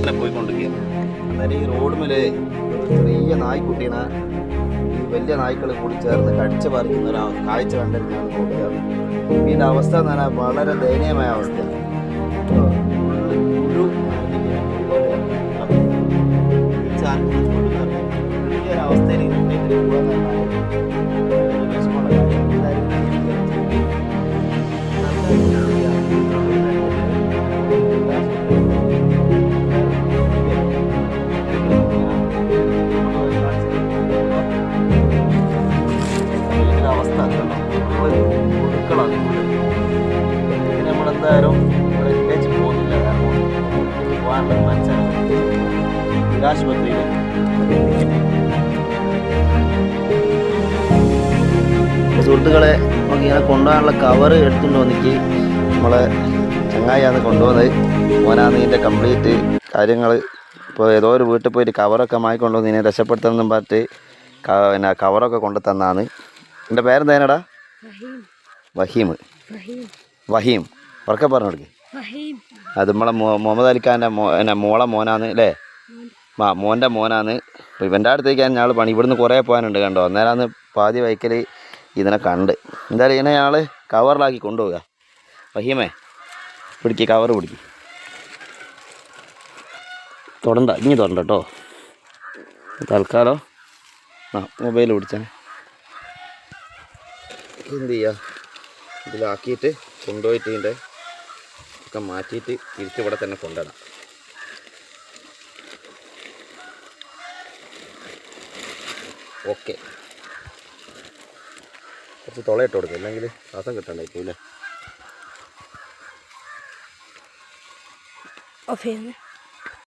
ഇങ്ങനെ പോയിക്കൊണ്ടിരിക്കുകയാണ്. അന്നേരം ഈ റോഡുമേല് ചെറിയ നായ്ക്കുട്ടീനെ ഈ വലിയ നായ്ക്കൾ കൂടി ചേർന്ന് കടിച്ചു പറിക്കുന്ന ഒരു കാഴ്ച കണ്ടിട്ട് ഞാൻ നോക്കുകയാണ്. ഇതിൻ്റെ അവസ്ഥ എന്ന് പറഞ്ഞാൽ വളരെ ദയനീയമായ അവസ്ഥയാണ്. ഈ ഒരു അവസ്ഥയിൽ നമ്മളെന്തായാലും പ്രത്യേകിച്ച് പോകുന്നില്ല. കാരണം പോകാനുള്ള മനസ്സിലാക്കി ആശുപത്രിയിൽ സുഹൃത്തുക്കളെ നമുക്ക് ഇങ്ങനെ കൊണ്ടുപോകാനുള്ള കവർ എടുത്തുകൊണ്ട് വന്നിട്ട് നമ്മളെ ചങ്ങായിയാണ് കൊണ്ടുപോകുന്നത്. മോനാണ് ഇതിൻ്റെ കംപ്ലീറ്റ് കാര്യങ്ങൾ. ഇപ്പോൾ ഏതോ ഒരു വീട്ടിൽ പോയിട്ട് കവറൊക്കെ വാങ്ങിക്കൊണ്ടുവന്ന് ഇതിനെ രക്ഷപ്പെടുത്തണമെന്നും പറഞ്ഞിട്ട് പിന്നെ കവറൊക്കെ കൊണ്ടു തന്നാണ്. എൻ്റെ പേരെന്തായാലടാ? വഹീം. വഹീം ഉറക്കെ പറഞ്ഞു കൊടുക്ക്. അത് നമ്മളെ മുഹമ്മദ് അലിഖാൻ്റെ മോളെ മോനാണ് അല്ലേ? മോൻ്റെ മോനാണ്. അപ്പോൾ ഇവൻ്റെ അടുത്തേക്കാണ് ഞങ്ങൾ പണി. ഇവിടുന്ന് കുറേ പോകാനുണ്ട് കണ്ടോ. അന്നേരമാണ് പാതി വൈക്കൽ ഇതിനെ കണ്ട്. എന്തായാലും ഇതിനെ ഞങ്ങൾ കവറിലാക്കി കൊണ്ടുപോവുക. വഹീമേ പിടിക്കുക, കവർ പിടിക്കും. തൊടണ്ട, ഇനി തൊടണ്ട കേട്ടോ. തൽക്കാലം മൊബൈൽ പിടിച്ചാൽ എന്ത് ചെയ്യുക, ഇതിലാക്കിയിട്ട് കൊണ്ടുപോയിട്ട് ഇതിൻ്റെ ഒക്കെ മാറ്റിയിട്ട് തിരിച്ചിവിടെ തന്നെ കൊണ്ടുവരണം. ഓക്കെ, കുറച്ച് തുളയിട്ട് കൊടുക്കുക, അല്ലെങ്കിൽ ശ്വാസം കിട്ടണ്ടായിരിക്കും അല്ലേ?